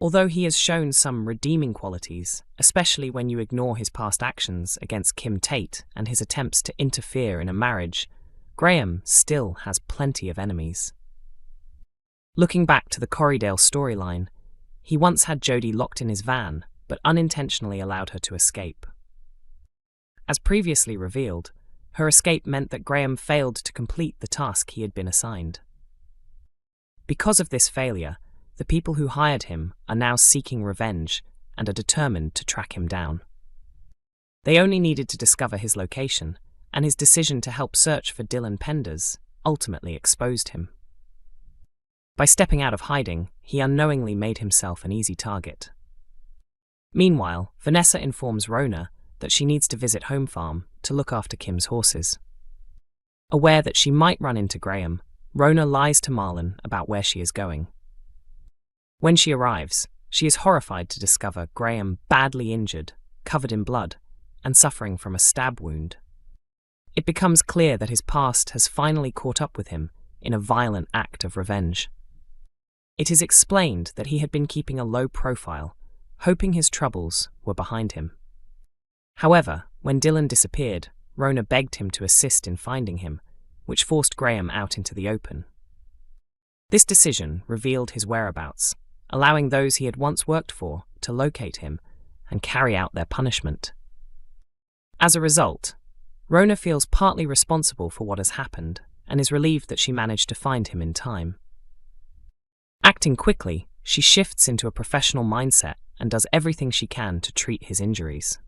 Although he has shown some redeeming qualities, especially when you ignore his past actions against Kim Tate and his attempts to interfere in a marriage, Graham still has plenty of enemies. Looking back to the Corriedale storyline, he once had Jodie locked in his van, but unintentionally allowed her to escape. As previously revealed, her escape meant that Graham failed to complete the task he had been assigned. Because of this failure, the people who hired him are now seeking revenge and are determined to track him down. They only needed to discover his location, and his decision to help search for Dylan Penders ultimately exposed him. By stepping out of hiding, he unknowingly made himself an easy target. Meanwhile, Vanessa informs Rhona that she needs to visit Home Farm to look after Kim's horses. Aware that she might run into Graham, Rhona lies to Marlon about where she is going. When she arrives, she is horrified to discover Graham badly injured, covered in blood, and suffering from a stab wound. It becomes clear that his past has finally caught up with him in a violent act of revenge. It is explained that he had been keeping a low profile, hoping his troubles were behind him. However, when Dylan disappeared, Rhona begged him to assist in finding him, which forced Graham out into the open. This decision revealed his whereabouts, allowing those he had once worked for to locate him and carry out their punishment. As a result, Rhona feels partly responsible for what has happened and is relieved that she managed to find him in time. Acting quickly, she shifts into a professional mindset and does everything she can to treat his injuries.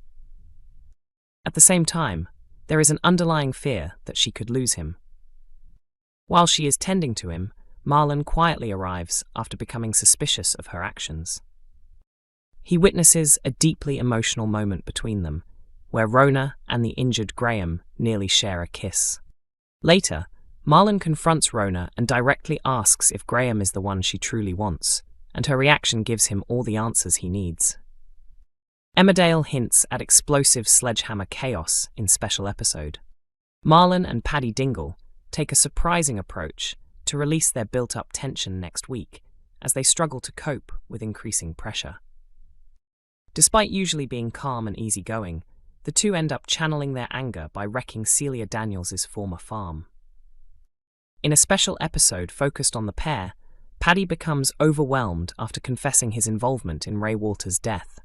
At the same time, there is an underlying fear that she could lose him. While she is tending to him, Marlon quietly arrives after becoming suspicious of her actions. He witnesses a deeply emotional moment between them, where Rhona and the injured Graham nearly share a kiss. Later, Marlon confronts Rhona and directly asks if Graham is the one she truly wants, and her reaction gives him all the answers he needs. Emmerdale hints at explosive sledgehammer chaos in special episode. Marlon and Paddy Dingle take a surprising approach to release their built-up tension next week as they struggle to cope with increasing pressure. Despite usually being calm and easygoing, the two end up channeling their anger by wrecking Celia Daniels' former farm. In a special episode focused on the pair, Paddy becomes overwhelmed after confessing his involvement in Ray Walters' death.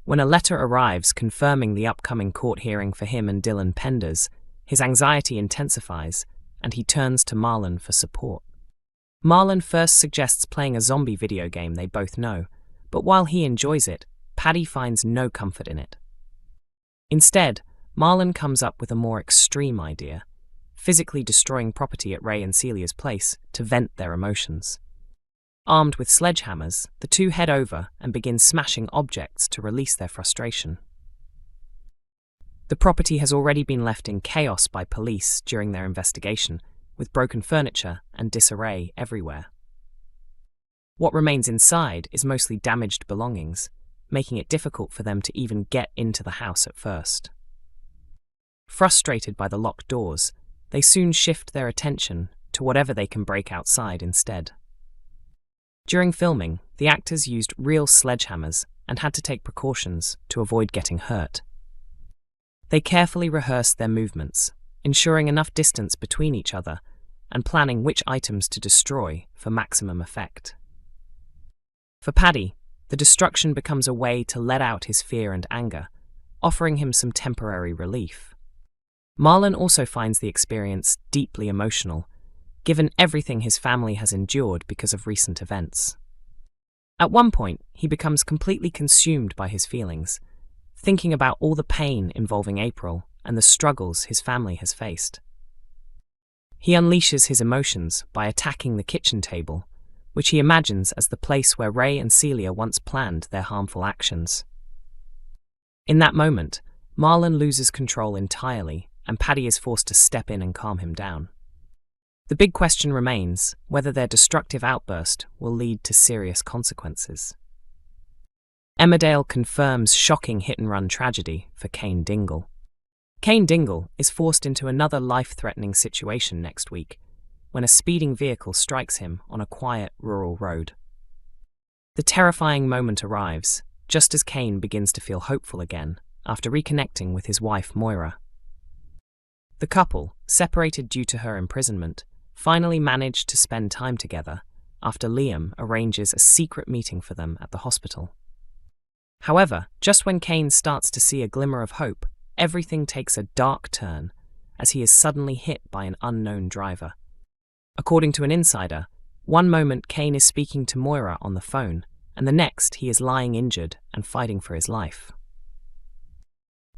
When a letter arrives confirming the upcoming court hearing for him and Dylan Penders, his anxiety intensifies, and he turns to Marlon for support. Marlon first suggests playing a zombie video game they both know, but while he enjoys it, Paddy finds no comfort in it. Instead, Marlon comes up with a more extreme idea, physically destroying property at Ray and Celia's place to vent their emotions. Armed with sledgehammers, the two head over and begin smashing objects to release their frustration. The property has already been left in chaos by police during their investigation, with broken furniture and disarray everywhere. What remains inside is mostly damaged belongings, making it difficult for them to even get into the house at first. Frustrated by the locked doors, they soon shift their attention to whatever they can break outside instead. During filming, the actors used real sledgehammers and had to take precautions to avoid getting hurt. They carefully rehearsed their movements, ensuring enough distance between each other and planning which items to destroy for maximum effect. For Paddy, the destruction becomes a way to let out his fear and anger, offering him some temporary relief. Marlon also finds the experience deeply emotional, given everything his family has endured because of recent events. At one point, he becomes completely consumed by his feelings, thinking about all the pain involving April and the struggles his family has faced. He unleashes his emotions by attacking the kitchen table, which he imagines as the place where Ray and Celia once planned their harmful actions. In that moment, Marlon loses control entirely, and Paddy is forced to step in and calm him down. The big question remains whether their destructive outburst will lead to serious consequences. Emmerdale confirms shocking hit-and-run tragedy for Kane Dingle. Kane Dingle is forced into another life-threatening situation next week when a speeding vehicle strikes him on a quiet rural road. The terrifying moment arrives, just as Kane begins to feel hopeful again, after reconnecting with his wife Moira. The couple, separated due to her imprisonment, finally managed to spend time together after Liam arranges a secret meeting for them at the hospital. However, just when Kane starts to see a glimmer of hope, everything takes a dark turn as he is suddenly hit by an unknown driver. According to an insider, one moment Kane is speaking to Moira on the phone, and the next he is lying injured and fighting for his life.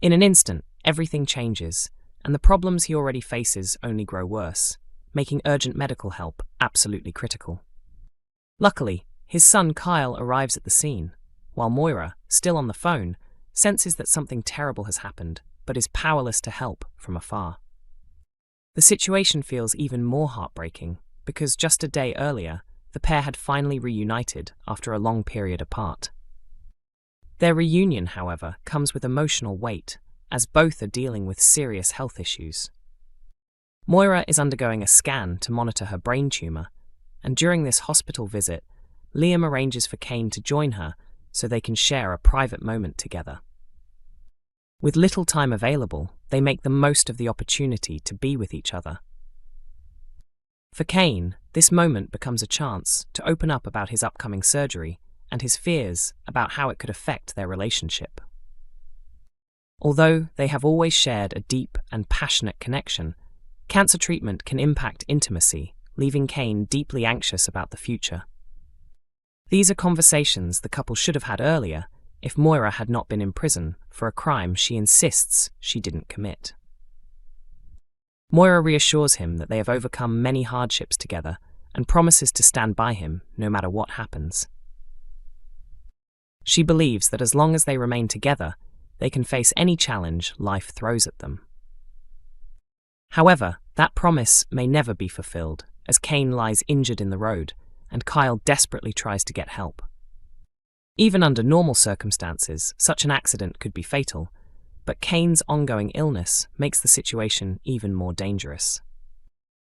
In an instant, everything changes, and the problems he already faces only grow worse, making urgent medical help absolutely critical. Luckily, his son Kyle arrives at the scene, while Moira, still on the phone, senses that something terrible has happened, but is powerless to help from afar. The situation feels even more heartbreaking, because just a day earlier, the pair had finally reunited after a long period apart. Their reunion, however, comes with emotional weight, as both are dealing with serious health issues. Moira is undergoing a scan to monitor her brain tumor, and during this hospital visit, Liam arranges for Kane to join her so they can share a private moment together. With little time available, they make the most of the opportunity to be with each other. For Kane, this moment becomes a chance to open up about his upcoming surgery and his fears about how it could affect their relationship. Although they have always shared a deep and passionate connection, cancer treatment can impact intimacy, leaving Kane deeply anxious about the future. These are conversations the couple should have had earlier if Moira had not been in prison for a crime she insists she didn't commit. Moira reassures him that they have overcome many hardships together and promises to stand by him no matter what happens. She believes that as long as they remain together, they can face any challenge life throws at them. However, that promise may never be fulfilled, as Kane lies injured in the road and Kyle desperately tries to get help. Even under normal circumstances, such an accident could be fatal, but Kane's ongoing illness makes the situation even more dangerous.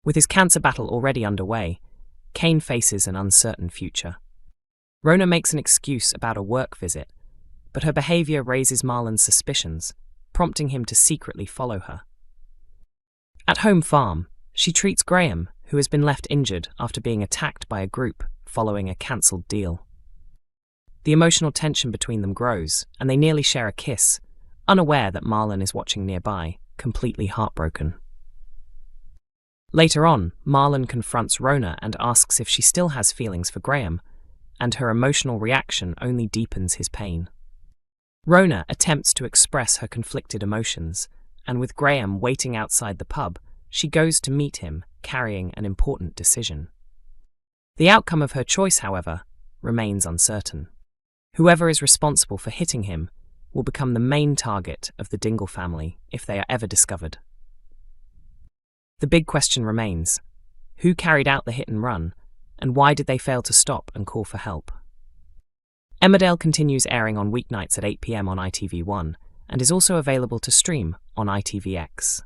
With his cancer battle already underway, Kane faces an uncertain future. Rhona makes an excuse about a work visit, but her behavior raises Marlon's suspicions, prompting him to secretly follow her. At home farm, she treats Graham, who has been left injured after being attacked by a group following a cancelled deal. The emotional tension between them grows, and they nearly share a kiss, unaware that Marlon is watching nearby, completely heartbroken. Later on, Marlon confronts Rhona and asks if she still has feelings for Graham, and her emotional reaction only deepens his pain. Rhona attempts to express her conflicted emotions, and with Graham waiting outside the pub, she goes to meet him, carrying an important decision. The outcome of her choice, however, remains uncertain. Whoever is responsible for hitting him will become the main target of the Dingle family if they are ever discovered. The big question remains: who carried out the hit and run, and why did they fail to stop and call for help? Emmerdale continues airing on weeknights at 8 p.m. on ITV1 and is also available to stream on ITVX.